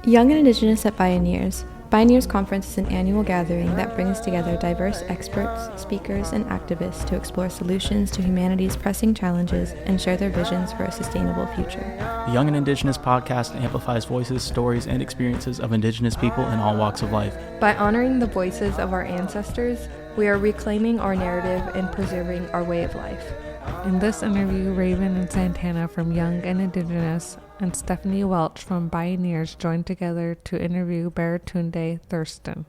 Young and Indigenous at Bioneers. Bioneers Conference is an annual gathering that brings together diverse experts, speakers, and activists to explore solutions to humanity's pressing challenges and share their visions for a sustainable future. The Young and Indigenous podcast amplifies voices, stories, and experiences of Indigenous people in all walks of life. By honoring the voices of our ancestors, we are reclaiming our narrative and preserving our way of life. In this interview, Raven and Santana from Young and Indigenous and Stephanie Welch from Bioneers joined together to interview Baratunde Thurston.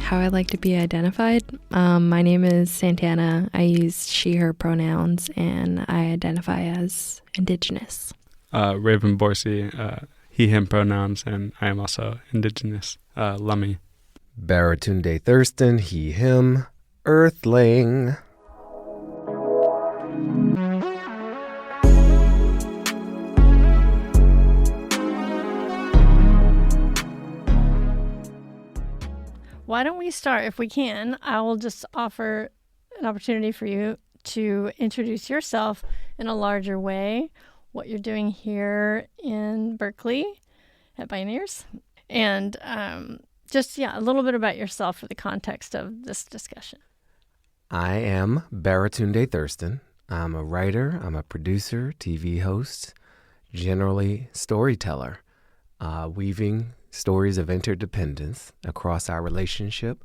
How I like to be identified. My name is Santana. I use she, her pronouns, and I identify as Indigenous. Raven Borsey, he, him pronouns, and I am also Indigenous, Lummi. Baratunde Thurston, he, him, Earthling. Why don't we start, if we can, I will just offer an opportunity for you to introduce yourself in a larger way, what you're doing here in Berkeley at Bioneers, and a little bit about yourself for the context of this discussion. I am Baratunde Thurston. I'm a writer, I'm a producer, TV host, generally storyteller, weaving stories of interdependence across our relationship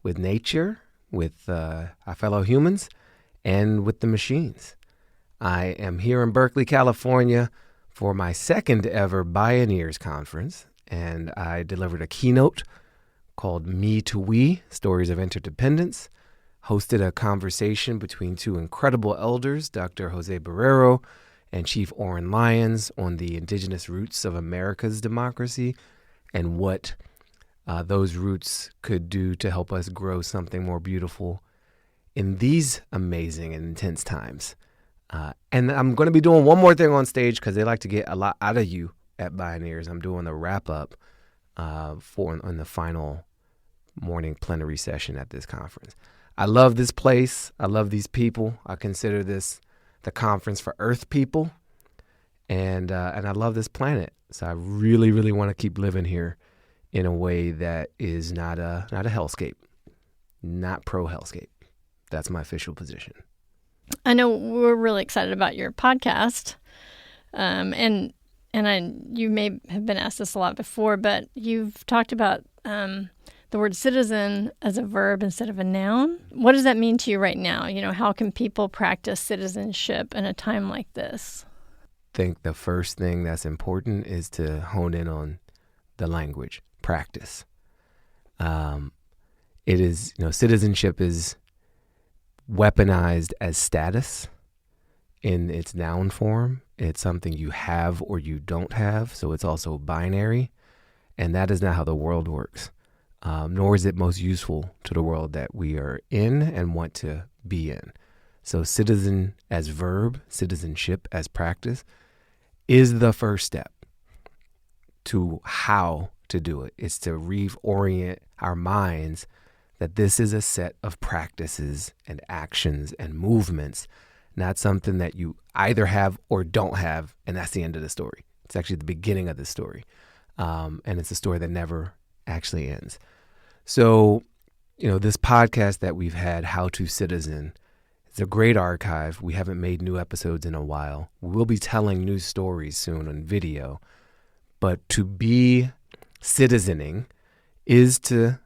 with nature, with our fellow humans, and with the machines. I am here in Berkeley, California for my second ever Bioneers Conference, and I delivered a keynote called Me to We, Stories of Interdependence, hosted a conversation between two incredible elders, Dr. Jose Barrero and Chief Oren Lyons, on the indigenous roots of America's democracy and what those roots could do to help us grow something more beautiful in these amazing and intense times. And I'm going to be doing one more thing on stage because they like to get a lot out of you at Bioneers. I'm doing the wrap-up on the final morning plenary session at this conference. I love this place. I love these people. I consider this the conference for Earth people. And I love this planet. So I really, really want to keep living here in a way that is not a hellscape, not pro-hellscape. That's my official position. I know we're really excited about your podcast, and you may have been asked this a lot before, but you've talked about the word citizen as a verb instead of a noun. What does that mean to you right now? You know, how can people practice citizenship in a time like this? I think the first thing that's important is to hone in on the language, practice. It is, citizenship is weaponized as status in its noun form. It's something you have or you don't have, so it's also binary, and that is not how the world works, nor is it most useful to the world that we are in and want to be in. So citizen as verb, citizenship as practice is the first step to how to do it. It's to reorient our minds that this is a set of practices and actions and movements, not something that you either have or don't have, and that's the end of the story. It's actually the beginning of the story, and it's a story that never actually ends. So, this podcast that we've had, How to Citizen, it's a great archive. We haven't made new episodes in a while. We will be telling new stories soon on video. But to be citizening is to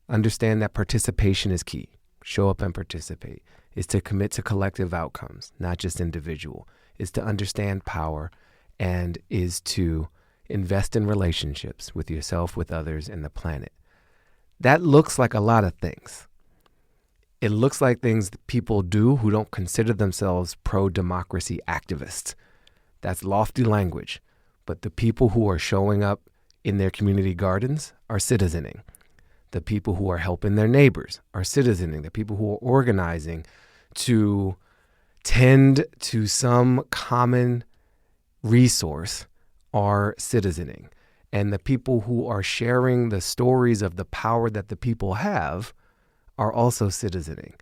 understand that participation is key. Show up and participate. Is to commit to collective outcomes, not just individual. Is to understand power and is to invest in relationships with yourself, with others, and the planet. That looks like a lot of things. It looks like things that people do who don't consider themselves pro-democracy activists. That's lofty language. But the people who are showing up in their community gardens are citizening. The people who are helping their neighbors are citizening. The people who are organizing to tend to some common resource are citizening. And the people who are sharing the stories of the power that the people have are also citizening.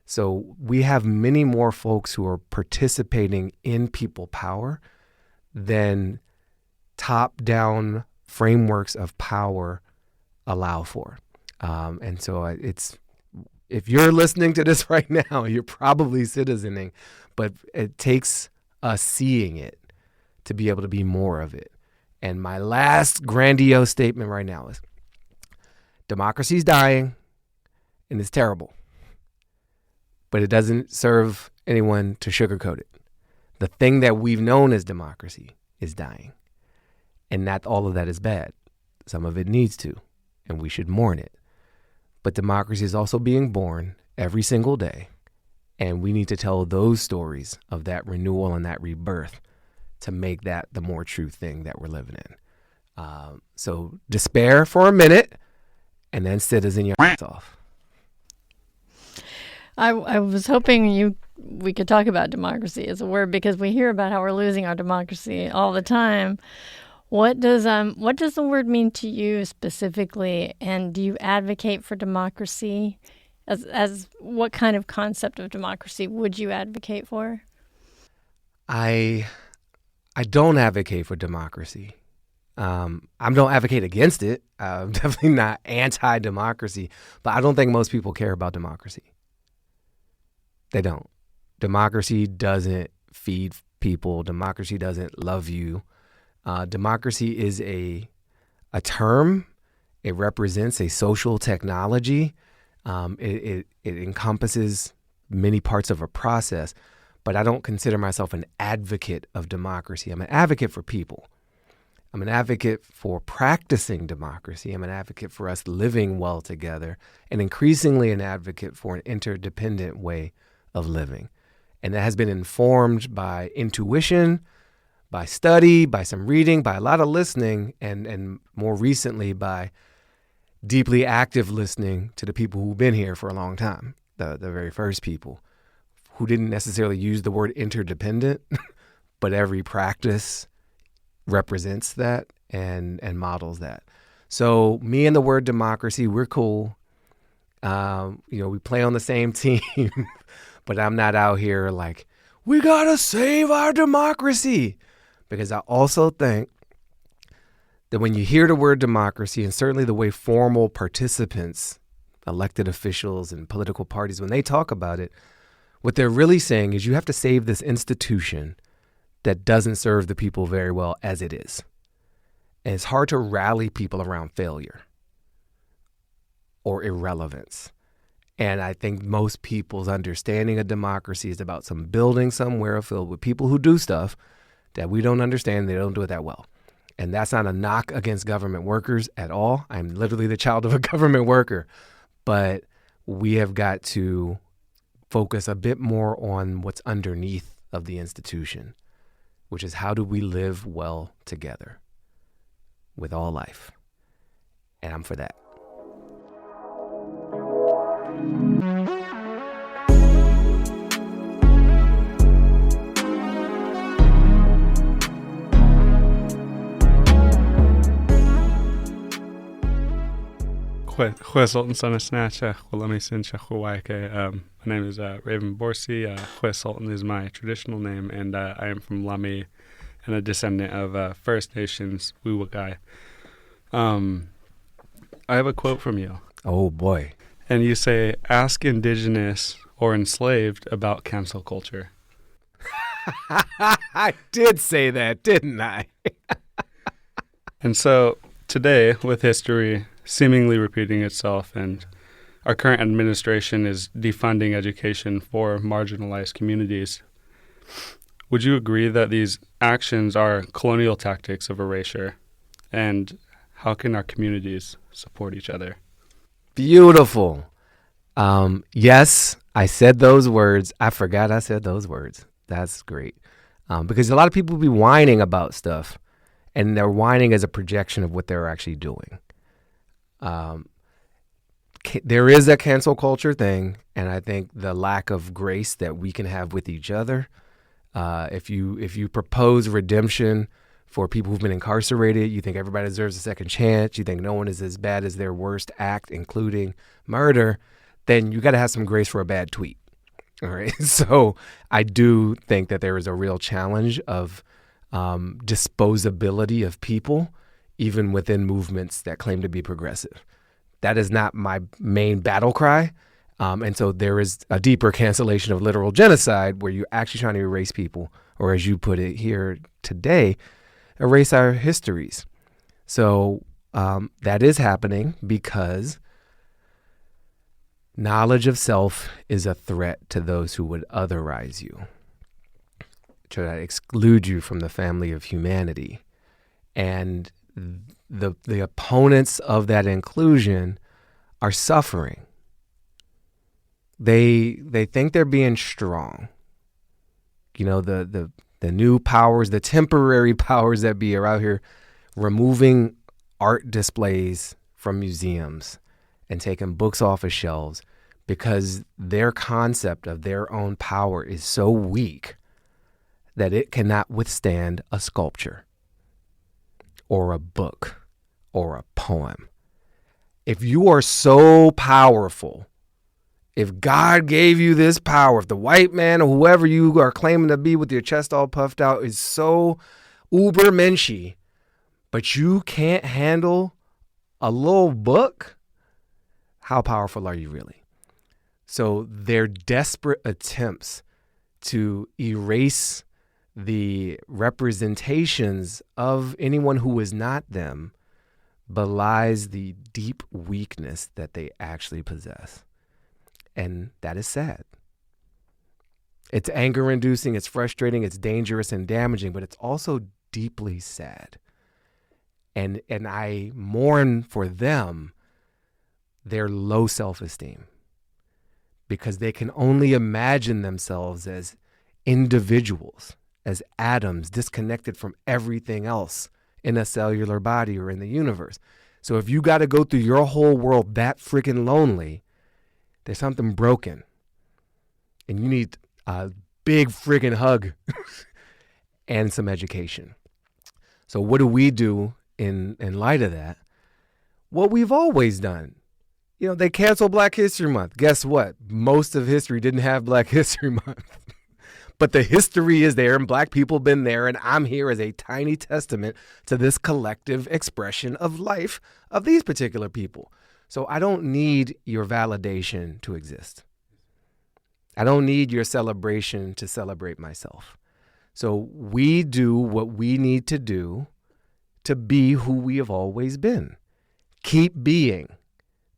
So we have many more folks who are participating in people power than top-down frameworks of power allow for. And so if you're listening to this right now, you're probably citizening, but it takes us seeing it to be able to be more of it. And my last grandiose statement right now is democracy's dying and it's terrible, but it doesn't serve anyone to sugarcoat it. The thing that we've known as democracy is dying, and not all of that is bad. Some of it needs to, and we should mourn it. But democracy is also being born every single day, and we need to tell those stories of that renewal and that rebirth to make that the more true thing that we're living in. So despair for a minute, and then citizen your ass off. I was hoping we could talk about democracy as a word, because we hear about how we're losing our democracy all the time. What does the word mean to you specifically, and do you advocate for democracy? As what kind of concept of democracy would you advocate for? I don't advocate for democracy. I don't advocate against it. I'm definitely not anti-democracy, but I don't think most people care about democracy. They don't. Democracy doesn't feed people. Democracy doesn't love you. Democracy is a term. It represents a social technology. It encompasses many parts of a process, but I don't consider myself an advocate of democracy. I'm an advocate for people. I'm an advocate for practicing democracy. I'm an advocate for us living well together, and increasingly an advocate for an interdependent way of living. And that has been informed by intuition, by study, by some reading, by a lot of listening, and more recently by deeply active listening to the people who've been here for a long time, the very first people who didn't necessarily use the word interdependent, but every practice represents that and models that. So me and the word democracy, we're cool. We play on the same team, but I'm not out here like, we gotta save our democracy. Because I also think that when you hear the word democracy, and certainly the way formal participants, elected officials and political parties, when they talk about it, what they're really saying is you have to save this institution that doesn't serve the people very well as it is. And it's hard to rally people around failure or irrelevance. And I think most people's understanding of democracy is about some building somewhere filled with people who do stuff that we don't understand. They don't do it that well. And that's not a knock against government workers at all. I'm literally the child of a government worker. But we have got to focus a bit more on what's underneath of the institution, which is how do we live well together with all life? And I'm for that. My name is Raven Borsi. Hue Sultan is my traditional name, and I am from Lami and a descendant of First Nations Wiwagai. I have a quote from you. Oh, boy. And you say, ask Indigenous or enslaved about cancel culture. I did say that, didn't I? And so today, with history seemingly repeating itself, and our current administration is defunding education for marginalized communities, would you agree that these actions are colonial tactics of erasure? And how can our communities support each other? Beautiful. Yes, I said those words. I forgot I said those words. That's great. Because a lot of people be whining about stuff, and they're whining as a projection of what they're actually doing. There is a cancel culture thing, and I think the lack of grace that we can have with each other. If you propose redemption For people who've been incarcerated, you think everybody deserves a second chance. You think no one is as bad as their worst act, including murder. Then you got to have some grace for a bad tweet. All right. So I do think that there is a real challenge of disposability of people, even within movements that claim to be progressive. That is not my main battle cry. And so there is a deeper cancellation of literal genocide where you're actually trying to erase people, or as you put it here today, erase our histories. So that is happening because knowledge of self is a threat to those who would otherize you, to exclude you from the family of humanity. And the opponents of that inclusion are suffering. They think they're being strong. You know, the new powers, the temporary powers that be are out here removing art displays from museums and taking books off of shelves because their concept of their own power is so weak that it cannot withstand a sculpture or a book or a poem. If you are so powerful, if God gave you this power, if the white man or whoever you are claiming to be with your chest all puffed out is so uber menschy, but you can't handle a little book, how powerful are you really? So their desperate attempts to erase the representations of anyone who is not them belies the deep weakness that they actually possess. And that is sad. It's anger-inducing, it's frustrating, it's dangerous and damaging, but it's also deeply sad. And I mourn for them their low self-esteem because they can only imagine themselves as individuals, as atoms disconnected from everything else in a cellular body or in the universe. So if you got to go through your whole world that freaking lonely, there's something broken. And you need a big freaking hug and some education. So what do we do in light of that? What we've always done. You know, they canceled Black History Month. Guess what? Most of history didn't have Black History Month. But the history is there and Black people been there, and I'm here as a tiny testament to this collective expression of life of these particular people. So I don't need your validation to exist. I don't need your celebration to celebrate myself. So we do what we need to do to be who we have always been. Keep being.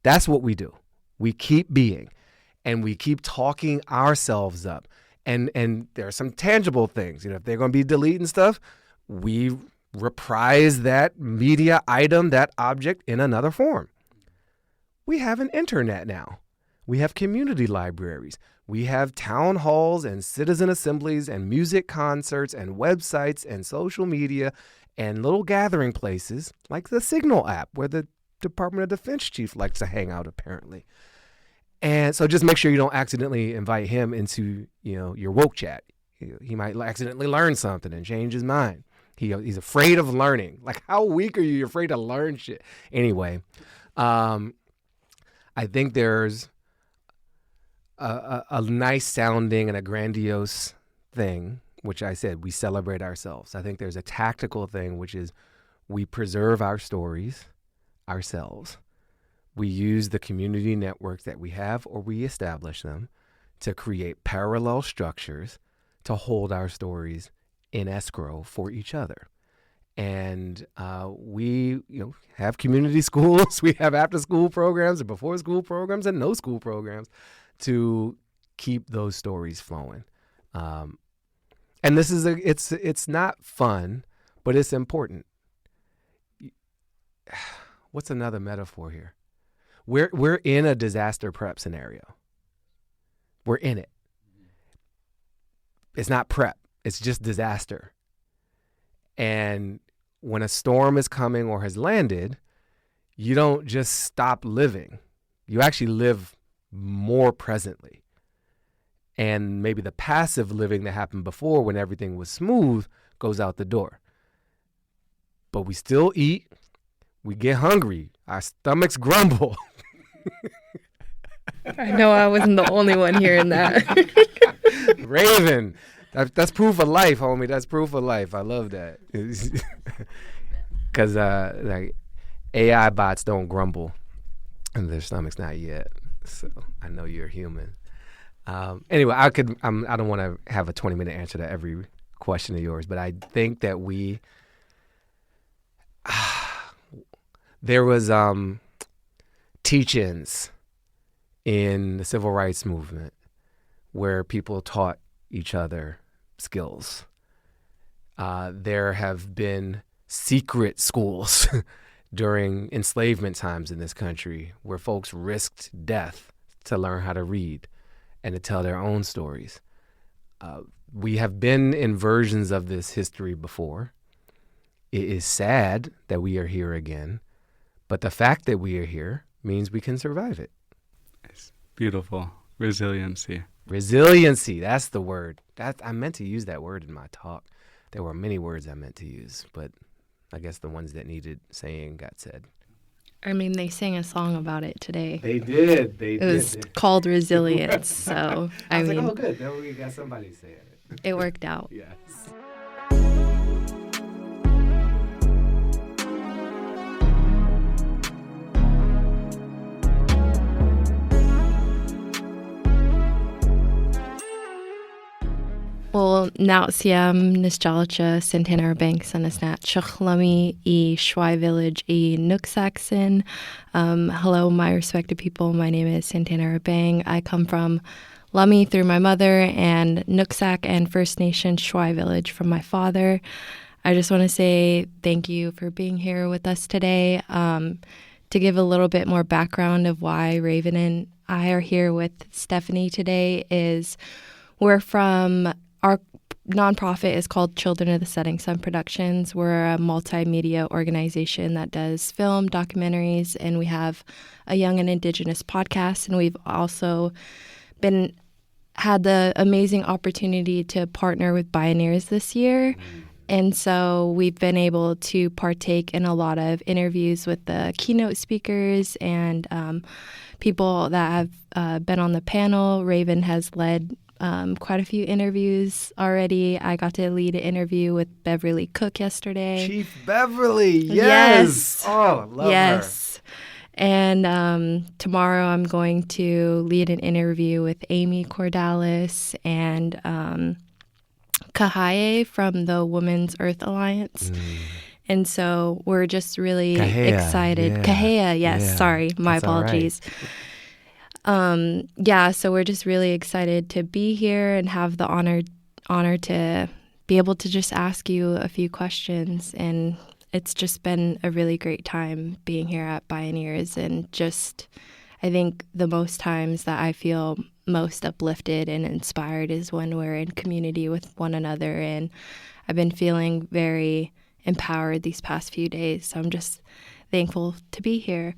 That's what we do. We keep being, and we keep talking ourselves up. And there are some tangible things. You know, if they're going to be deleting stuff, we reprise that media item, that object in another form. We have an internet now. We have community libraries. We have town halls and citizen assemblies and music concerts and websites and social media and little gathering places like the Signal app where the Department of Defense chief likes to hang out, apparently. And so just make sure you don't accidentally invite him into, you know, your woke chat. He might accidentally learn something and change his mind. He's afraid of learning. Like, how weak are you? You're afraid to learn shit. Anyway, I think there's a nice sounding and a grandiose thing, which I said, we celebrate ourselves. I think there's a tactical thing, which is we preserve our stories ourselves. We use the community networks that we have, or we establish them to create parallel structures to hold our stories in escrow for each other. And we, have community schools. We have after-school programs and before-school programs and no-school programs to keep those stories flowing. And this is it's not fun, but it's important. What's another metaphor here? We're in a disaster prep scenario. We're in it. It's not prep. It's just disaster. And when a storm is coming or has landed, you don't just stop living. You actually live more presently. And maybe the passive living that happened before when everything was smooth goes out the door. but we still eat. We get hungry. Our stomachs grumble. I know I wasn't the only one hearing that. Raven, that's proof of life, homie. That's proof of life. I love that. Because like AI bots don't grumble, and their stomach's not yet. So I know you're human. Anyway, I don't want to have a 20-minute answer to every question of yours, but I think that there was teach-ins in the civil rights movement where people taught each other skills. There have been secret schools during enslavement times in this country where folks risked death to learn how to read and to tell their own stories. We have been in versions of this history before. It is sad that we are here again, but the fact that we are here means we can survive it. It's beautiful. Resiliency. Resiliency, that's the word. I meant to use that word in my talk. There were many words I meant to use, but I guess the ones that needed saying got said. I mean, they sang a song about it today. They did. It was called Resilience. So, I mean, like, oh, good. Then we got somebody saying it. It worked out. Yes. Well, now siam nostalgia Santana Bank sanasnat Chachlami e Shwai Village e Nooksackson. Hello, my respected people. My name is Santana Bang. I come from Lummi through my mother and Nooksack and First Nation Shwai Village from my father. I just want to say thank you for being here with us today. To give a little bit more background of why Raven and I are here with Stephanie today is we're from... Our nonprofit is called Children of the Setting Sun Productions. We're a multimedia organization that does film, documentaries, and we have a young and Indigenous podcast. And we've also had the amazing opportunity to partner with Bioneers this year. And so we've been able to partake in a lot of interviews with the keynote speakers and people that have been on the panel. Raven has led quite a few interviews already. I got to lead an interview with Beverly Cook yesterday. Chief Beverly, yes. Oh, love her. And tomorrow I'm going to lead an interview with Amy Cordalis and Kahaye from the Women's Earth Alliance. And so we're just really excited. Yeah. Kaheya, yes. Yeah. Sorry, my That's all apologies. right. So we're just really excited to be here and have the honor to be able to just ask you a few questions. And it's just been a really great time being here at Bioneers. And just, I think the most times that I feel most uplifted and inspired is when we're in community with one another. And I've been feeling very empowered these past few days. So I'm just thankful to be here.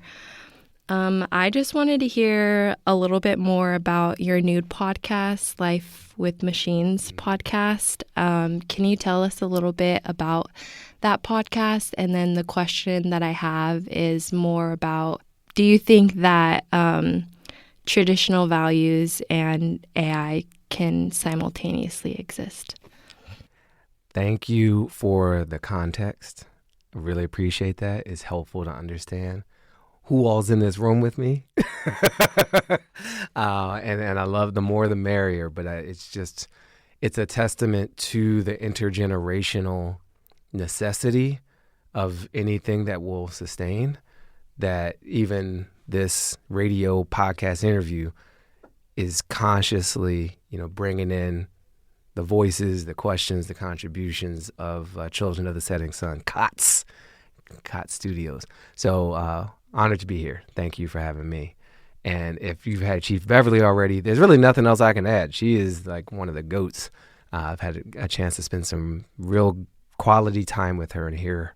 I just wanted to hear a little bit more about your new podcast, Life with Machines podcast. Can you tell us a little bit about that podcast? And then the question that I have is more about, do you think that traditional values and AI can simultaneously exist? Thank you for the context. I really appreciate that. It's helpful to understand who all's in this room with me. And I love the more the merrier, but it's a testament to the intergenerational necessity of anything that will sustain, that even this radio podcast interview is consciously, bringing in the voices, the questions, the contributions of Children of the Setting Sun, COTS Studios. So, honored to be here. Thank you for having me. And if you've had Chief Beverly already, there's really nothing else I can add. She is like one of the GOATs. I've had a chance to spend some real quality time with her and hear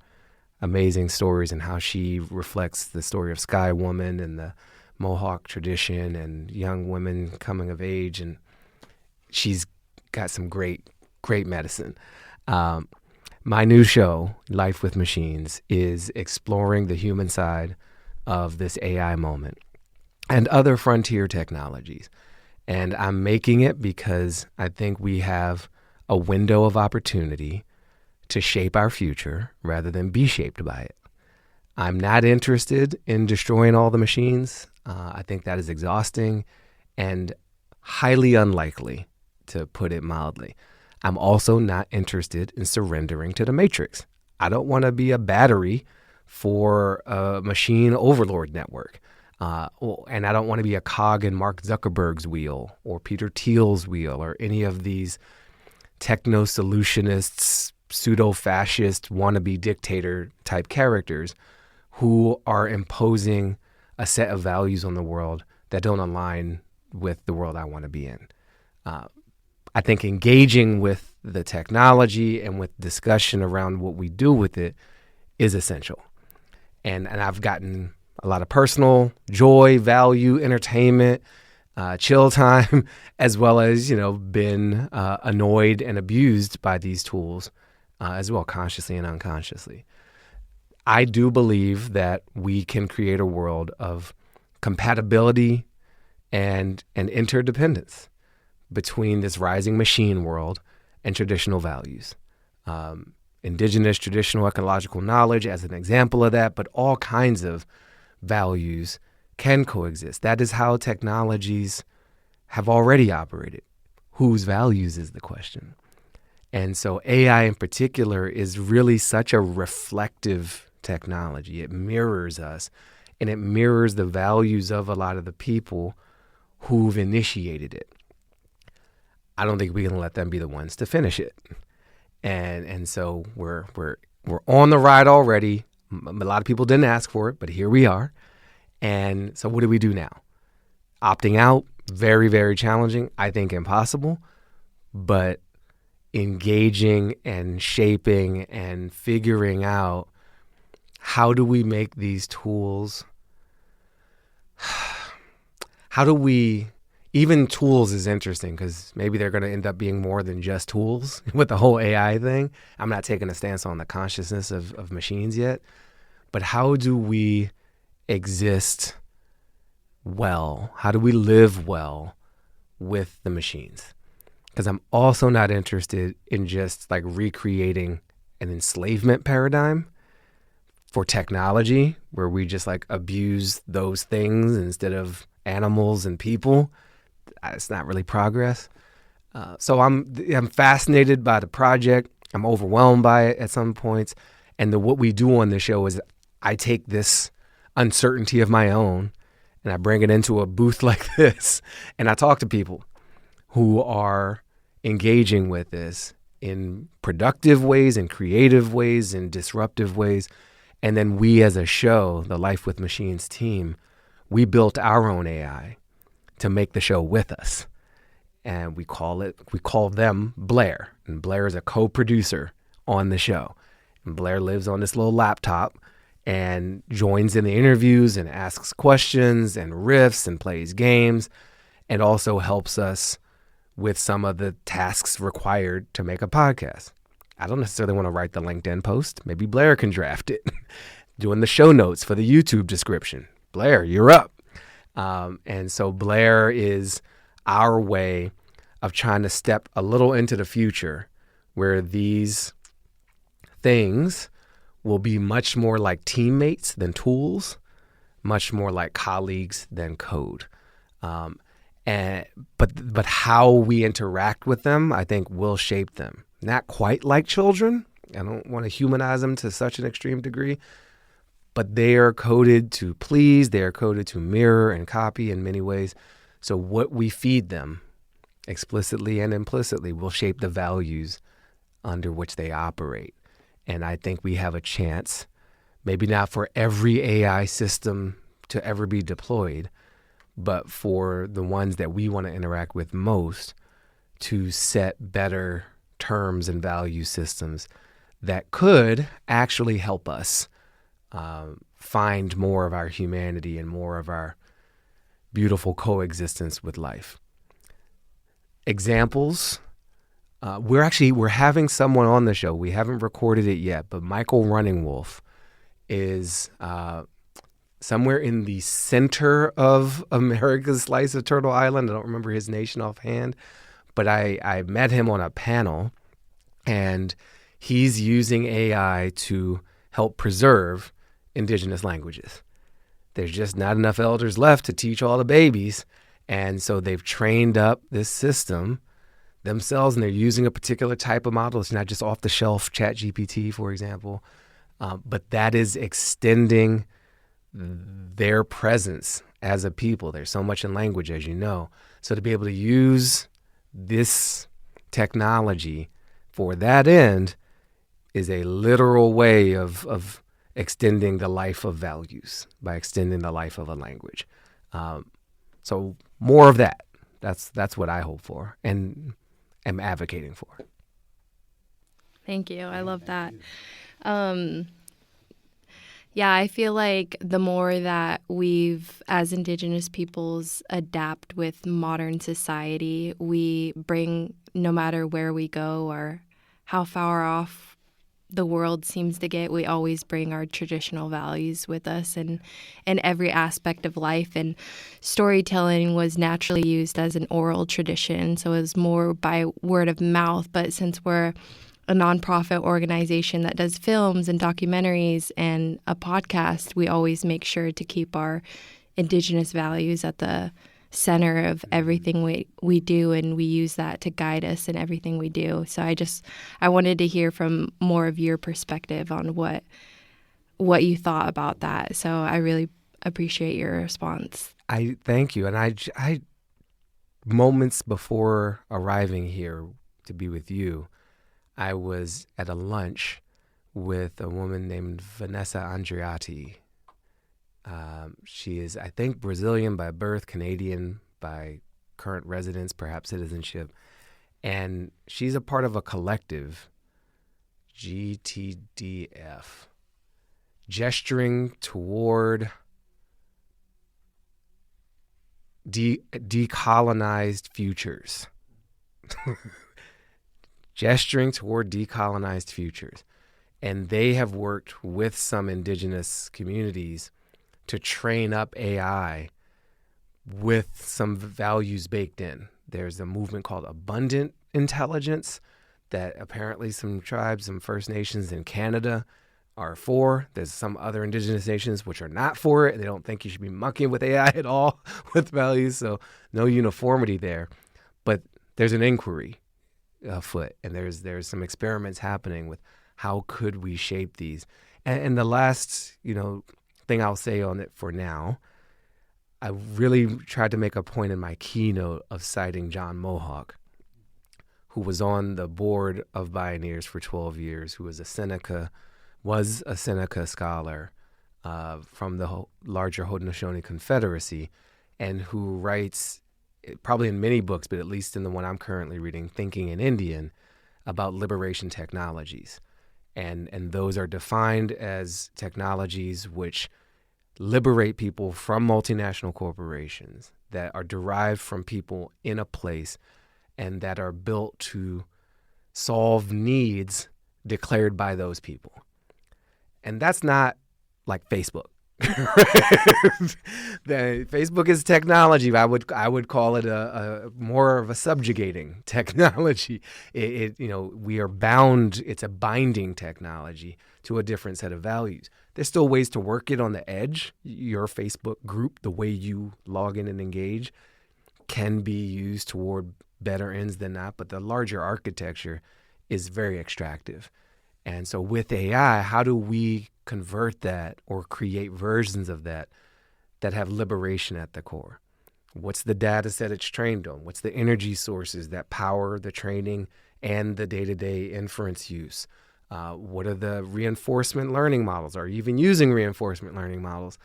amazing stories and how she reflects the story of Sky Woman and the Mohawk tradition and young women coming of age. And she's got some great medicine. my new show, Life with Machines, is exploring the human side of this AI moment and other frontier technologies. And I'm making it because I think we have a window of opportunity to shape our future rather than be shaped by it. I'm not interested in destroying all the machines. I think that is exhausting and highly unlikely, to put it mildly. I'm also not interested in surrendering to the matrix. I don't want to be a battery for a machine overlord network. And I don't want to be a cog in Mark Zuckerberg's wheel or Peter Thiel's wheel or any of these techno-solutionists, pseudo-fascist, wannabe dictator type characters who are imposing a set of values on the world that don't align with the world I want to be in. I think engaging with the technology and with discussion around what we do with it is essential. And I've gotten a lot of personal joy, value, entertainment, chill time, as well as, been annoyed and abused by these tools as well, consciously and unconsciously. I do believe that we can create a world of compatibility and interdependence between this rising machine world and traditional values. Indigenous, traditional, ecological knowledge as an example of that, but all kinds of values can coexist. That is how technologies have already operated. Whose values is the question. And so AI in particular is really such a reflective technology. It mirrors us, and it mirrors the values of a lot of the people who've initiated it. I don't think we can let them be the ones to finish it. And so we're on the ride already. A lot of people didn't ask for it, but here we are. And so what do we do now? Opting out, very, very challenging. I think impossible. But engaging and shaping and figuring out, how do we make these tools, even tools is interesting because maybe they're going to end up being more than just tools with the whole AI thing. I'm not taking a stance on the consciousness of machines yet, but how do we exist well? How do we live well with the machines? Because I'm also not interested in just like recreating an enslavement paradigm for technology where we just like abuse those things instead of animals and people. It's not really progress. So I'm fascinated by the project. I'm overwhelmed by it at some points. And what we do on the show is I take this uncertainty of my own and I bring it into a booth like this. And I talk to people who are engaging with this in productive ways, in creative ways, in disruptive ways. And then we as a show, the Life with Machines team, we built our own AI to make the show with us. And we call them Blair. And Blair is a co-producer on the show. And Blair lives on this little laptop and joins in the interviews and asks questions and riffs and plays games and also helps us with some of the tasks required to make a podcast. I don't necessarily want to write the LinkedIn post. Maybe Blair can draft it. Doing the show notes for the YouTube description. Blair, you're up. And so Blair is our way of trying to step a little into the future where these things will be much more like teammates than tools, much more like colleagues than code. But how we interact with them, I think, will shape them. Not quite like children. I don't want to humanize them to such an extreme degree. But they are coded to please, they are coded to mirror and copy in many ways. So what we feed them, explicitly and implicitly, will shape the values under which they operate. And I think we have a chance, maybe not for every AI system to ever be deployed, but for the ones that we want to interact with most, to set better terms and value systems that could actually help us find more of our humanity and more of our beautiful coexistence with life. Examples We're having someone on the show. We haven't recorded it yet, but Michael Running Wolf is somewhere in the center of America's slice of Turtle Island. I don't remember his nation offhand, but I met him on a panel, and he's using AI to help preserve indigenous languages. There's just not enough elders left to teach all the babies, and so they've trained up this system themselves, and they're using a particular type of model. It's not just off-the-shelf ChatGPT, for example, but that is extending their presence as a people. There's so much in language, as you know. So to be able to use this technology for that end is a literal way of extending the life of values by extending the life of a language. So more of that. That's what I hope for and am advocating for. Thank you. I love that. Yeah, I feel like the more that we've, as Indigenous peoples, adapt with modern society, we bring, no matter where we go or how far off the world seems to get, we always bring our traditional values with us in every aspect of life. And storytelling was naturally used as an oral tradition, so it was more by word of mouth. But since we're a nonprofit organization that does films and documentaries and a podcast, we always make sure to keep our Indigenous values at the center of everything we do, and we use that to guide us in everything we do. So I wanted to hear from more of your perspective on what you thought about that. So I really appreciate your response. I thank you. And I moments before arriving here to be with you, I was at a lunch with a woman named Vanessa Andreatti. She is, I think, Brazilian by birth, Canadian by current residence, perhaps citizenship. And she's a part of a collective, GTDF, gesturing toward decolonized futures. Gesturing toward decolonized futures. And they have worked with some indigenous communities to train up AI with some values baked in. There's a movement called abundant intelligence that apparently some tribes, some First Nations in Canada are for. There's some other indigenous nations which are not for it. They don't think you should be mucking with AI at all with values, so no uniformity there. But there's an inquiry afoot, and there's some experiments happening with how could we shape these. And the last, thing I'll say on it for now, I really tried to make a point in my keynote of citing John Mohawk, who was on the board of Bioneers for 12 years, who was a Seneca scholar from the larger Haudenosaunee Confederacy, and who writes, probably in many books, but at least in the one I'm currently reading, Thinking in Indian, about liberation technologies. And those are defined as technologies which liberate people from multinational corporations that are derived from people in a place and that are built to solve needs declared by those people. And that's not like Facebook. Facebook is technology. I would call it a more of a subjugating technology. We are bound. It's a binding technology to a different set of values. There's still ways to work it on the edge. Your Facebook group, the way you log in and engage, can be used toward better ends than not. But the larger architecture is very extractive. And so with AI, how do we convert that or create versions of that have liberation at the core? What's the data set it's trained on? What's the energy sources that power the training and the day-to-day inference use? What are the reinforcement learning models? Are you even using reinforcement learning models?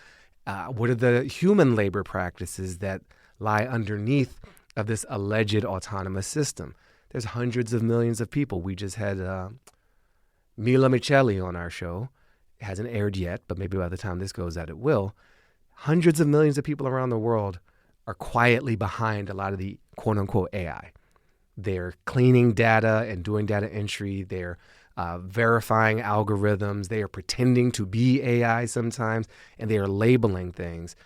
What are the human labor practices that lie underneath of this alleged autonomous system? There's hundreds of millions of people. We just had Mila Micheli on our show. It hasn't aired yet, but maybe by the time this goes out, it will. Hundreds of millions of people around the world are quietly behind a lot of the quote-unquote AI. They're cleaning data and doing data entry. They're verifying algorithms. They are pretending to be AI sometimes, and they are labeling things,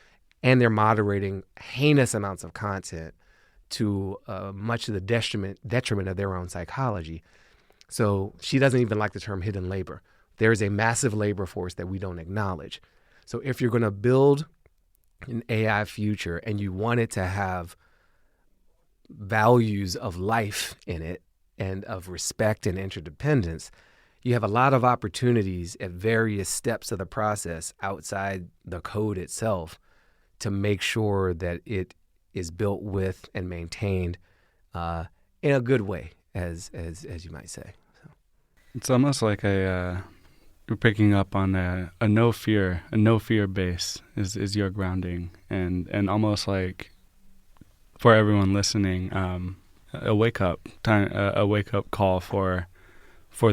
and they're moderating heinous amounts of content to much to the detriment of their own psychology. So she doesn't even like the term hidden labor. There is a massive labor force that we don't acknowledge. So if you're going to build an AI future and you want it to have values of life in it and of respect and interdependence, you have a lot of opportunities at various steps of the process outside the code itself to make sure that it is built with and maintained in a good way, as you might say. So. It's almost like you're picking up on a no fear base is your grounding, and almost like for everyone listening, a wake up call for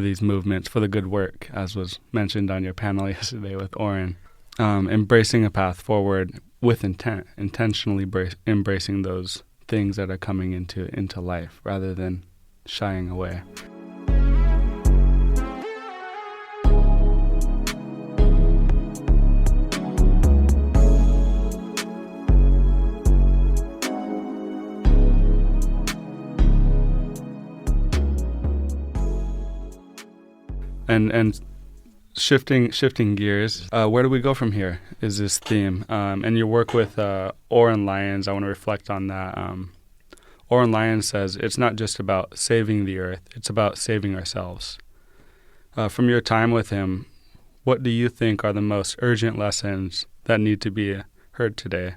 these movements, for the good work, as was mentioned on your panel yesterday with Oren, embracing a path forward with intent, intentionally embracing those things that are coming into life rather than shying away. And shifting gears, where do we go from here is this theme. And your work with Oren Lyons, I want to reflect on that. Oren Lyons says, it's not just about saving the earth, it's about saving ourselves. From your time with him, what do you think are the most urgent lessons that need to be heard today?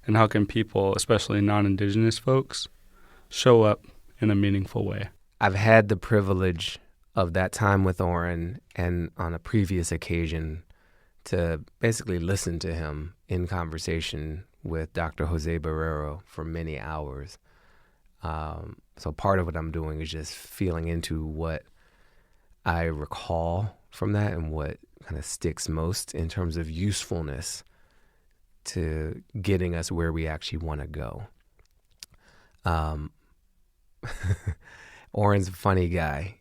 And how can people, especially non-Indigenous folks, show up in a meaningful way? I've had the privilege of that time with Oren, and on a previous occasion to basically listen to him in conversation with Dr. Jose Barrero for many hours. So part of what I'm doing is just feeling into what I recall from that and what kind of sticks most in terms of usefulness to getting us where we actually want to go. Oren's a funny guy.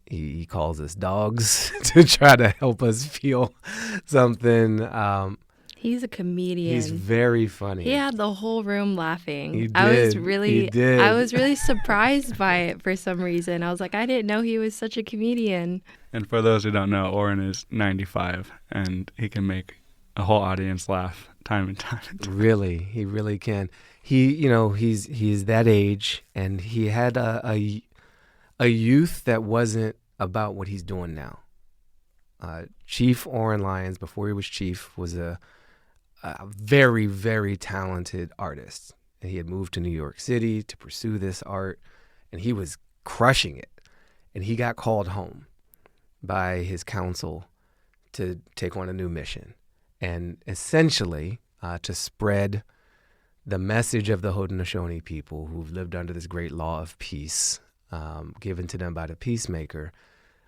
He calls us dogs to try to help us feel something. He's a comedian. He's very funny. He had the whole room laughing. He did. I was really surprised by it for some reason. I was like, I didn't know he was such a comedian. And for those who don't know, Oren is 95, and he can make a whole audience laugh time and time. Really, he really can. He's that age, and he had a youth that wasn't about what he's doing now. Chief Oren Lyons, before he was chief, was a very, very talented artist. And he had moved to New York City to pursue this art, and he was crushing it. And he got called home by his council to take on a new mission, and essentially to spread the message of the Haudenosaunee people who've lived under this great law of peace given to them by the peacemaker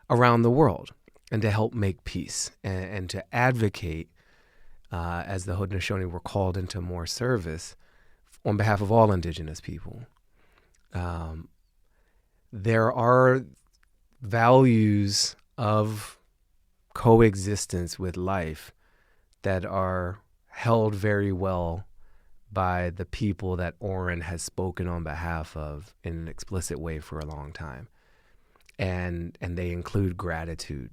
around the world, and to help make peace and to advocate as the Haudenosaunee were called into more service on behalf of all Indigenous people. There are values of coexistence with life that are held very well by the people that Oren has spoken on behalf of in an explicit way for a long time. And they include gratitude.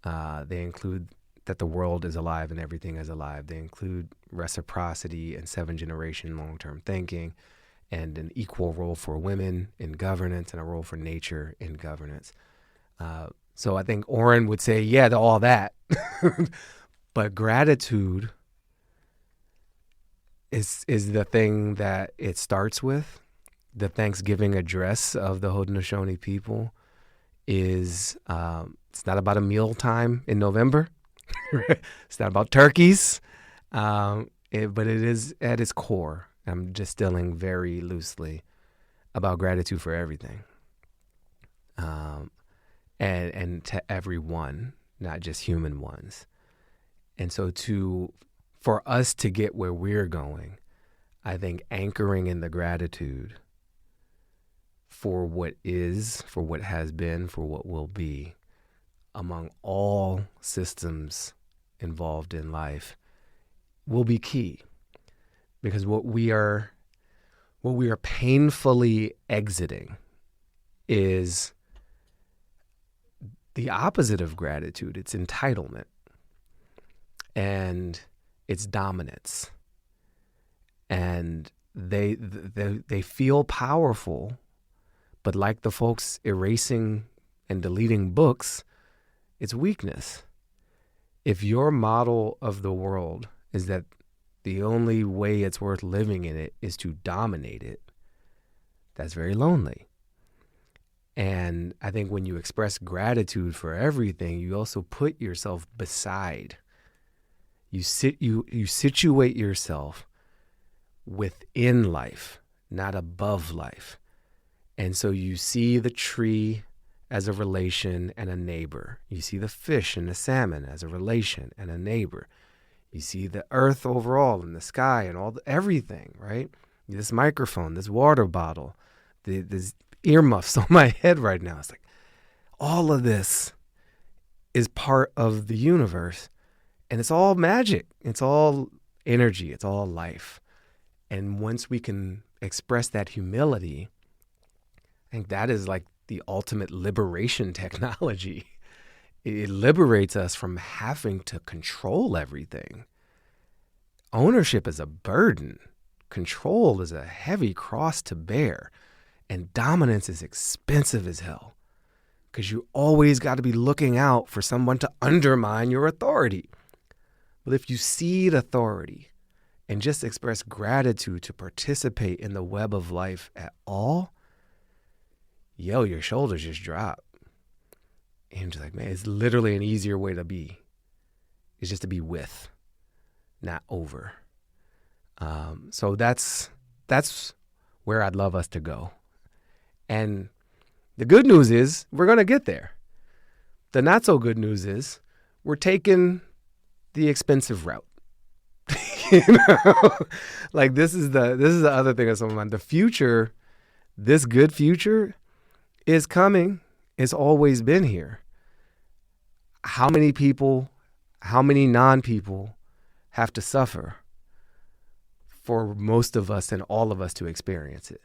They include that the world is alive and everything is alive. They include reciprocity and 7th-generation long-term thinking, and an equal role for women in governance and a role for nature in governance. So I think Oren would say, yeah, to all that. But gratitude is the thing that it starts with. The Thanksgiving address of the Haudenosaunee people is, it's not about a meal time in November. It's not about turkeys, but it is at its core. I'm distilling very loosely about gratitude for everything, and to everyone, not just human ones. And so for us to get where we're going, I think anchoring in the gratitude for what is, for what has been, for what will be among all systems involved in life will be key. Because what we are painfully exiting is the opposite of gratitude. It's entitlement and it's dominance. And they feel powerful, but like the folks erasing and deleting books, it's weakness. If your model of the world is that the only way it's worth living in it is to dominate it, that's very lonely. And I think when you express gratitude for everything, you also put yourself beside. You situate yourself within life, not above life. And so you see the tree as a relation and a neighbor. You see the fish and the salmon as a relation and a neighbor. You see the earth overall and the sky and everything, right? This microphone, this water bottle, this earmuffs on my head right now. It's like all of this is part of the universe, and it's all magic. It's all energy. It's all life. And once we can express that humility, I think that is like the ultimate liberation technology. It liberates us from having to control everything. Ownership is a burden. Control is a heavy cross to bear. And dominance is expensive as hell because you always got to be looking out for someone to undermine your authority. But if you cede authority and just express gratitude to participate in the web of life at all, your shoulders just drop. And I'm just like, man, it's literally an easier way to be. It's just to be with, not over. So that's where I'd love us to go. And the good news is we're going to get there. The not so good news is we're taking the expensive route. Like this is the other thing that's on my mind. The future, this good future is coming. It's always been here. How many people, how many non-people have to suffer for most of us and all of us to experience it?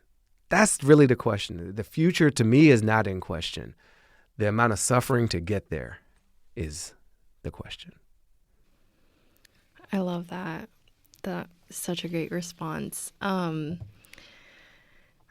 That's really the question. The future to me is not in question. The amount of suffering to get there is the question. I love that. That's such a great response.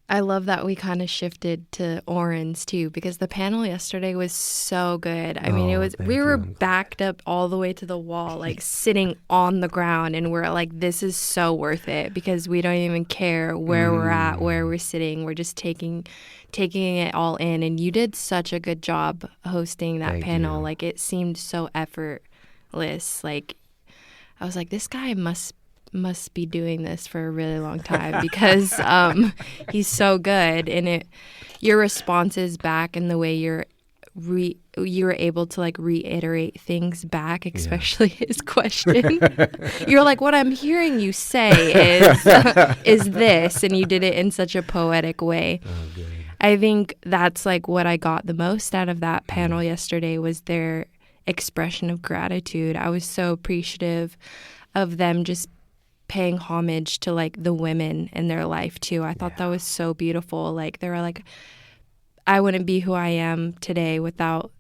I love that we kind of shifted to Oren's too, because the panel yesterday was so good. I mean, we were backed up all the way to the wall, like sitting on the ground, and we're like, this is so worth it because we don't even care where we're at, where we're sitting. We're just taking it all in. And you did such a good job hosting that panel. Like it seemed so effortless. Like I was like, this guy must be doing this for a really long time because he's so good. And your responses back and the way you were able to like reiterate things back, especially his question. You're like, what I'm hearing you say is this, and you did it in such a poetic way. Oh, good. I think that's like what I got the most out of that panel yesterday was their expression of gratitude. I was so appreciative of them just paying homage to like the women in their life too. I thought that was so beautiful. Like they were like, I wouldn't be who I am today without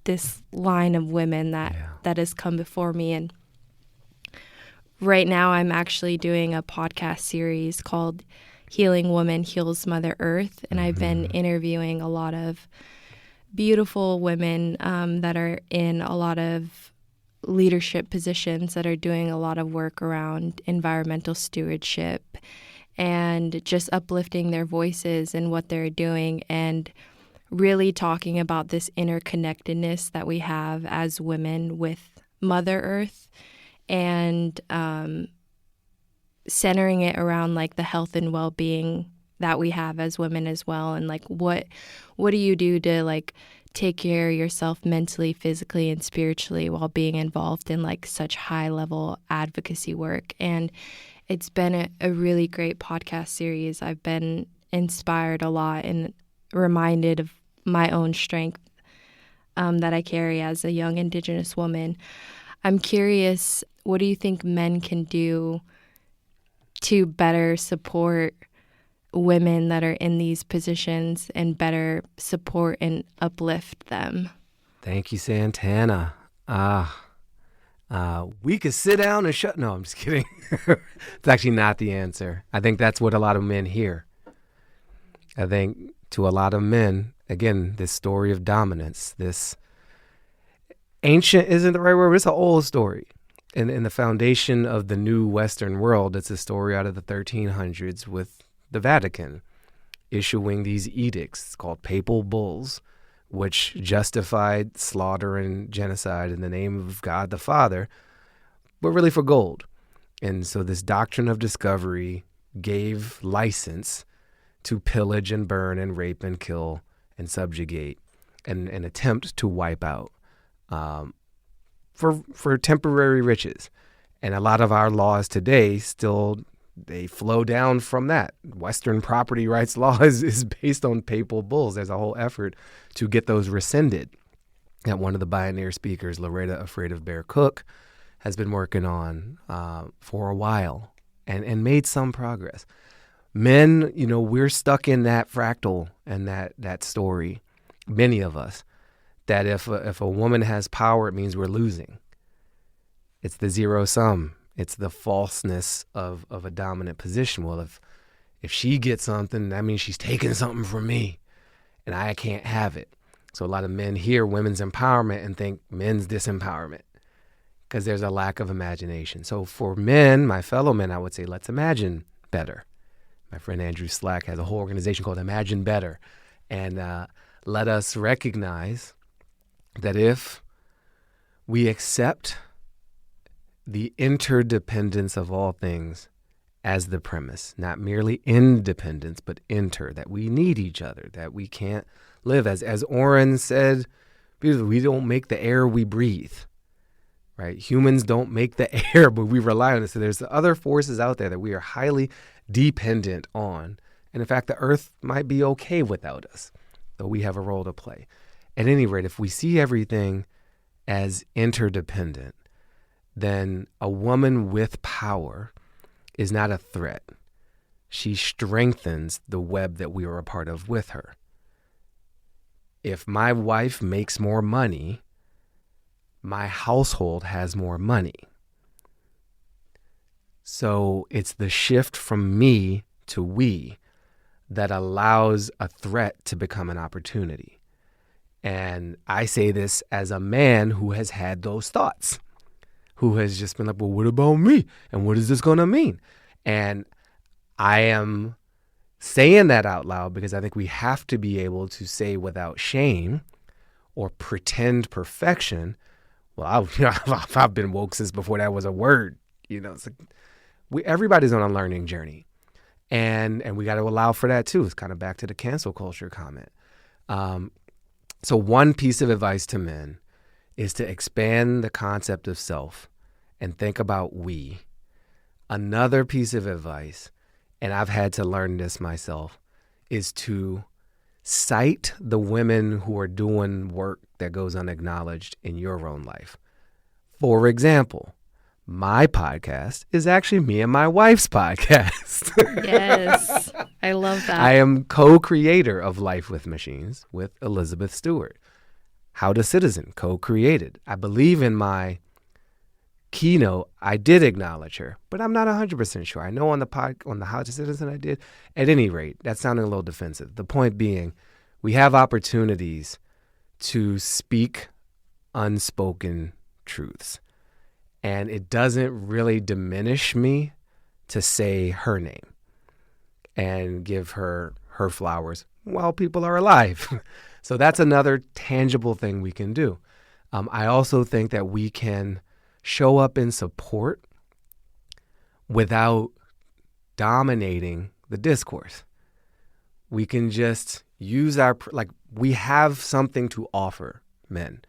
this line of women that has come before me. And right now I'm actually doing a podcast series called Healing Woman Heals Mother Earth. And I've been interviewing a lot of beautiful women that are in a lot of leadership positions that are doing a lot of work around environmental stewardship and just uplifting their voices and what they're doing and really talking about this interconnectedness that we have as women with Mother Earth and centering it around like the health and well-being that we have as women as well. And like what do you do to like take care of yourself mentally, physically, and spiritually while being involved in like such high level advocacy work. And it's been a really great podcast series. I've been inspired a lot and reminded of my own strength that I carry as a young Indigenous woman. I'm curious, what do you think men can do to better support women that are in these positions and better support and uplift them? Thank you, Santana. We could sit down and shut. No, I'm just kidding. It's actually not the answer. I think that's what a lot of men hear. I think to a lot of men, again, this story of dominance, this ancient isn't the right word, but it's an old story. In the foundation of the new Western world, it's a story out of the 1300s with the Vatican issuing these edicts called papal bulls, which justified slaughter and genocide in the name of God the Father, but really for gold. And so this doctrine of discovery gave license to pillage and burn and rape and kill and subjugate and attempt to wipe out for temporary riches. And a lot of our laws today still, they flow down from that. Western property rights law is based on papal bulls. There's a whole effort to get those rescinded that one of the Bioneer speakers, Loretta Afraid of Bear Cook, has been working on for a while and made some progress. Men, we're stuck in that fractal and that story, many of us, that if a woman has power, it means we're losing. It's the zero sum. It's the falseness of a dominant position. Well, if she gets something, that means she's taking something from me, and I can't have it. So a lot of men hear women's empowerment and think men's disempowerment because there's a lack of imagination. So for men, my fellow men, I would say, let's imagine better. My friend Andrew Slack has a whole organization called Imagine Better. And let us recognize that if we accept the interdependence of all things as the premise, not merely independence, but that we need each other, that we can't live. As Oren said, we don't make the air we breathe, right? Humans don't make the air, but we rely on it. So there's other forces out there that we are highly dependent on. And in fact, the earth might be okay without us, though we have a role to play. At any rate, if we see everything as interdependent, then a woman with power is not a threat. She strengthens the web that we are a part of with her. If my wife makes more money, my household has more money. So it's the shift from me to we that allows a threat to become an opportunity. And I say this as a man who has had those thoughts, who has just been like, well, what about me? And what is this going to mean? And I am saying that out loud because I think we have to be able to say without shame or pretend perfection. Well, I've been woke since before that was a word. It's like everybody's on a learning journey. And we got to allow for that too. It's kind of back to the cancel culture comment. So one piece of advice to men is to expand the concept of self and think about we. Another piece of advice, and I've had to learn this myself, is to cite the women who are doing work that goes unacknowledged in your own life. For example, my podcast is actually me and my wife's podcast. Yes, I love that. I am co-creator of Life with Machines with Elizabeth Stewart. How to Citizen, co-created. I believe in my keynote, I did acknowledge her, but I'm not 100% sure. I know on the How to Citizen I did. At any rate, that sounded a little defensive. The point being, we have opportunities to speak unspoken truths. And it doesn't really diminish me to say her name and give her flowers while people are alive. So that's another tangible thing we can do. I also think that we can show up in support without dominating the discourse. We can just use we have something to offer men.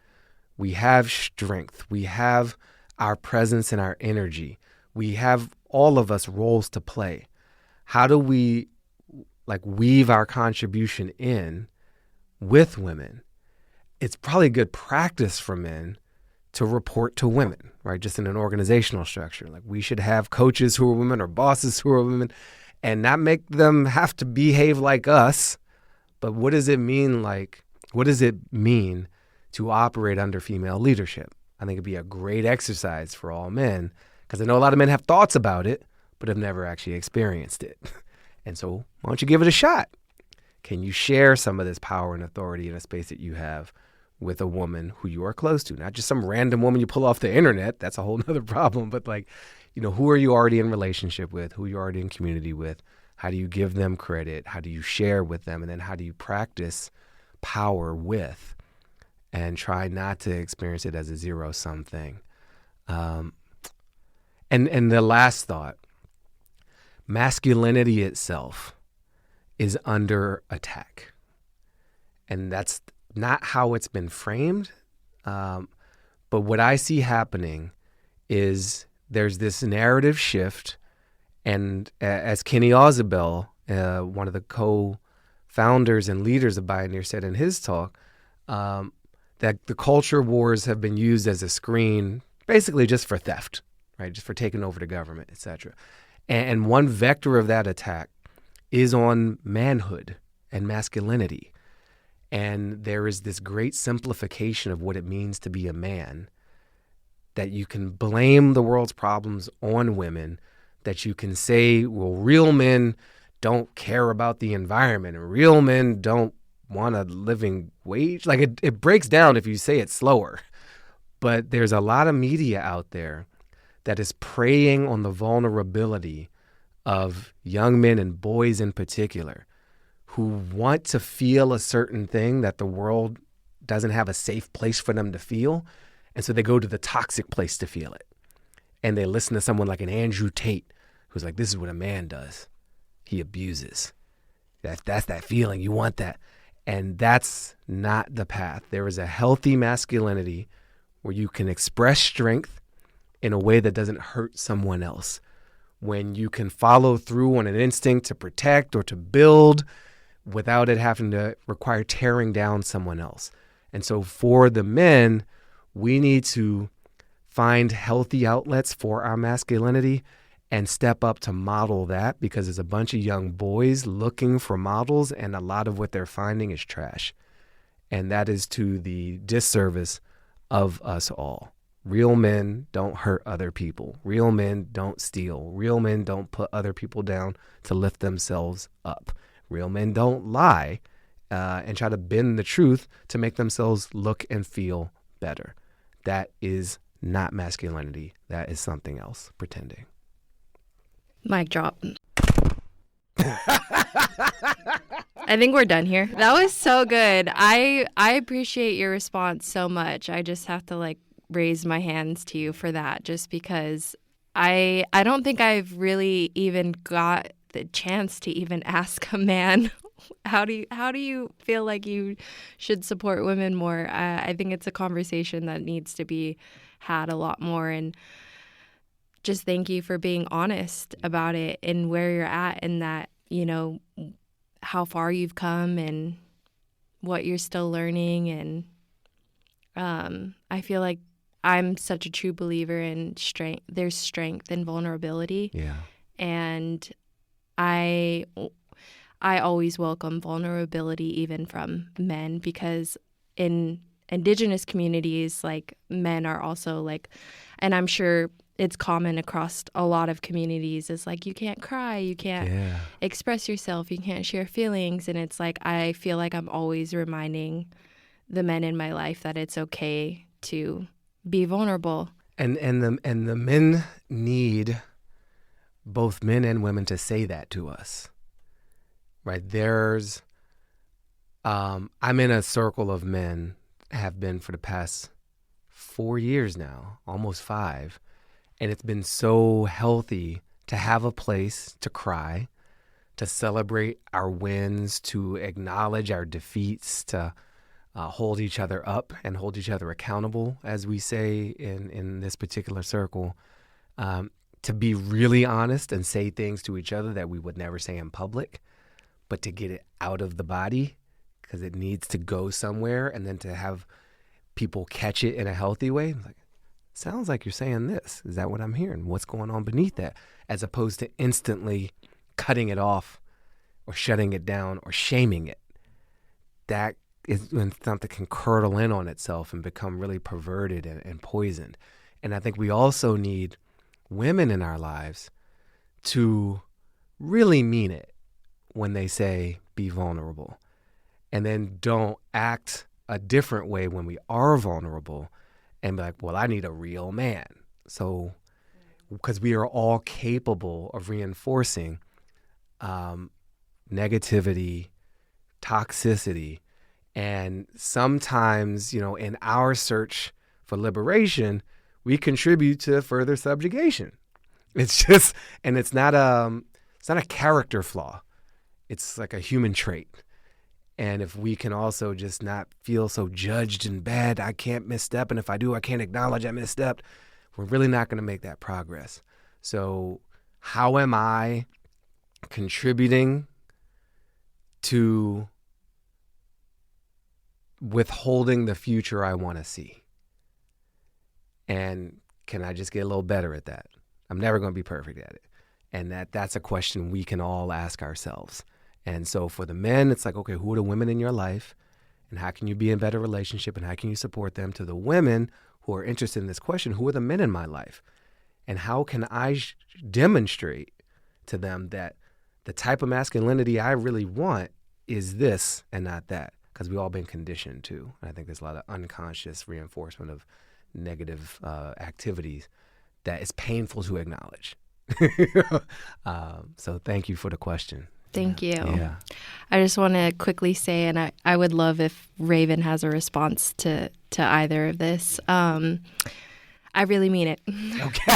We have strength. We have our presence and our energy. We have, all of us, roles to play. How do we like weave our contribution in with women, it's probably good practice for men to report to women, right? Just in an organizational structure. Like we should have coaches who are women or bosses who are women and not make them have to behave like us. But what does it mean to operate under female leadership? I think it'd be a great exercise for all men, because I know a lot of men have thoughts about it, but have never actually experienced it. And so why don't you give it a shot? Can you share some of this power and authority in a space that you have with a woman who you are close to? Not just some random woman you pull off the internet. That's a whole nother problem. But like, who are you already in relationship with? Who are you already in community with? How do you give them credit? How do you share with them? And then how do you practice power with, and try not to experience it as a zero-sum thing? And the last thought, masculinity itself is under attack. And that's not how it's been framed. But what I see happening is there's this narrative shift. And as Kenny Ausubel, one of the co-founders and leaders of Bioneers, said in his talk, that the culture wars have been used as a screen basically just for theft, right? Just for taking over the government, et cetera. And one vector of that attack is on manhood and masculinity. And there is this great simplification of what it means to be a man, that you can blame the world's problems on women, that you can say, well, real men don't care about the environment and real men don't want a living wage. Like it breaks down if you say it slower. But there's a lot of media out there that is preying on the vulnerability of young men and boys in particular who want to feel a certain thing that the world doesn't have a safe place for them to feel. And so they go to the toxic place to feel it. And they listen to someone like an Andrew Tate, who's like, this is what a man does. He abuses. That's that feeling. You want that. And that's not the path. There is a healthy masculinity where you can express strength in a way that doesn't hurt someone else. When you can follow through on an instinct to protect or to build without it having to require tearing down someone else. And so for the men, we need to find healthy outlets for our masculinity and step up to model that, because there's a bunch of young boys looking for models, and a lot of what they're finding is trash. And that is to the disservice of us all. Real men don't hurt other people. Real men don't steal. Real men don't put other people down to lift themselves up. Real men don't lie and try to bend the truth to make themselves look and feel better. That is not masculinity. That is something else, pretending. Mic drop. I think we're done here. That was so good. I appreciate your response so much. I just have to raise my hands to you for that, just because I don't think I've really even got the chance to even ask a man how do you feel like you should support women more. I think it's a conversation that needs to be had a lot more. And just thank you for being honest about it and where you're at, and that, how far you've come and what you're still learning. And I feel like I'm such a true believer in strength. There's strength in vulnerability. Yeah. And I always welcome vulnerability, even from men, because in Indigenous communities, men are also and I'm sure it's common across a lot of communities, is you can't cry, you can't express yourself, you can't share feelings. And it's I feel like I'm always reminding the men in my life that it's okay to be vulnerable. And the men need both men and women to say that to us, right? There's, I'm in a circle of men, have been for the past 4 years now, almost 5. And it's been so healthy to have a place to cry, to celebrate our wins, to acknowledge our defeats, to hold each other up and hold each other accountable, as we say in this particular circle, to be really honest and say things to each other that we would never say in public. but to get it out of the body because it needs to go somewhere, and then to have people catch it in a healthy way. Like, sounds like you're saying this. Is that what I'm hearing? What's going on beneath that? As opposed to instantly cutting it off or shutting it down or shaming it. That is when something can curdle in on itself and become really perverted and poisoned. And I think we also need women in our lives to really mean it when they say be vulnerable, and then don't act a different way when we are vulnerable and be like, well, I need a real man. So, because we are all capable of reinforcing negativity, toxicity, and sometimes, in our search for liberation, we contribute to further subjugation. It's just, and it's not a character flaw. It's like a human trait. And if we can also just not feel so judged and bad, I can't misstep, and if I do, I can't acknowledge I misstepped, we're really not going to make that progress. So how am I contributing to withholding the future I want to see? And can I just get a little better at that? I'm never going to be perfect at it. And that's a question we can all ask ourselves. And so for the men, it's like, okay, who are the women in your life? And how can you be in better relationship? And how can you support them? To the women who are interested in this question, who are the men in my life? And how can I demonstrate to them that the type of masculinity I really want is this and not that? Because we've all been conditioned to. And I think there's a lot of unconscious reinforcement of negative activities that is painful to acknowledge. So thank you for the question. Thank you. Yeah. I just want to quickly say, and I would love if Raven has a response to either of this. I really mean it. Okay.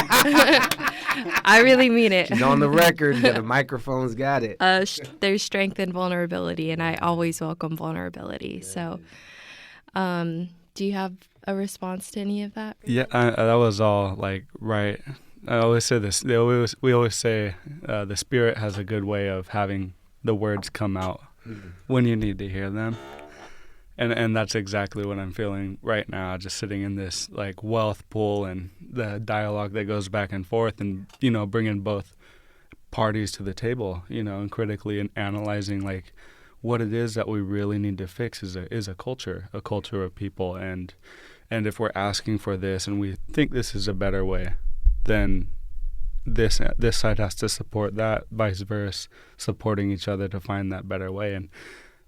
I really mean it. She's on the record. The microphone's got it. There's strength in vulnerability, and I always welcome vulnerability. So do you have a response to any of that? Yeah, that was all right. I always say this. We always say the spirit has a good way of having the words come out when you need to hear them, and that's exactly what I'm feeling right now. Just sitting in this wealth pool and the dialogue that goes back and forth, and bringing both parties to the table, and critically and analyzing what it is that we really need to fix is a culture of people, and if we're asking for this and we think this is a better way, then this side has to support that, vice versa, supporting each other to find that better way. And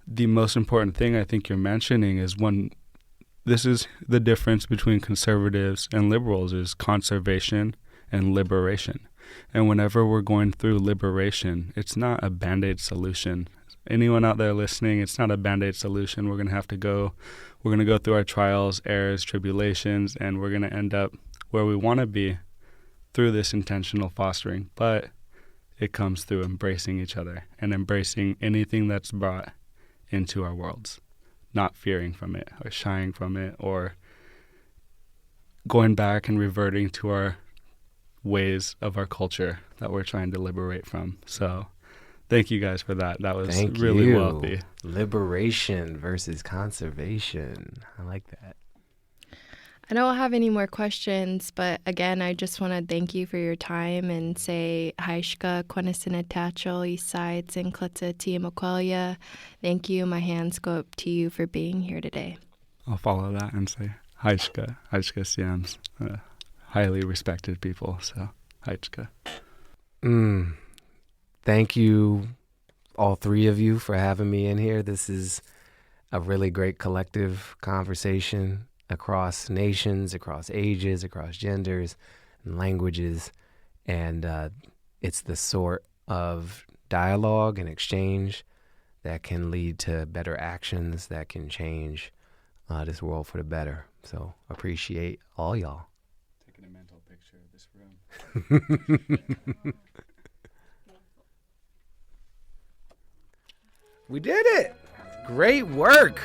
the most important thing I think you're mentioning is this is the difference between conservatives and liberals is conservation and liberation. And whenever we're going through liberation, it's not a Band-Aid solution. Anyone out there listening, it's not a Band-Aid solution. We're going to go through our trials, errors, tribulations, and we're going to end up where we want to be through this intentional fostering, but it comes through embracing each other and embracing anything that's brought into our worlds, not fearing from it or shying from it or going back and reverting to our ways of our culture that we're trying to liberate from. So thank you guys for that. That was really wealthy. Liberation versus conservation. I like that. I don't have any more questions, but again, I just want to thank you for your time and say Haishka Kwanisinatacho Eastside Sinkletsa Tiamaquelia. Thank you. My hands go up to you for being here today. I'll follow that and say Haishka Siams, highly respected people. So Haishka. Thank you, all three of you, for having me in here. This is a really great collective conversation across nations, across ages, across genders and languages. And it's the sort of dialogue and exchange that can lead to better actions that can change this world for the better. So appreciate all y'all. Taking a mental picture of this room. We did it. Great work.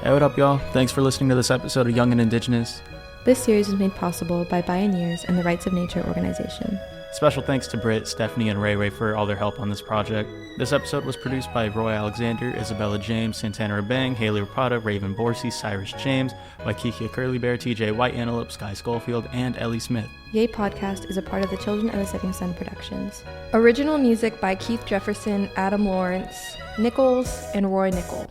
Hey, what up, y'all? Thanks for listening to this episode of Young and Indigenous. This series was made possible by Bioneers and the Rights of Nature organization. Special thanks to Britt, Stephanie, and Ray Ray for all their help on this project. This episode was produced by Roy Alexander, Isabella James, Santana Rabang, Haley Rapata, Raven Borsey, Cyrus James, Waikiki Curly Bear, TJ White Antelope, Sky Schofield, and Ellie Smith. Yay Podcast is a part of the Children of the Setting Sun Productions. Original music by Keith Jefferson, Adam Lawrence, Nichols, and Roy Nickel.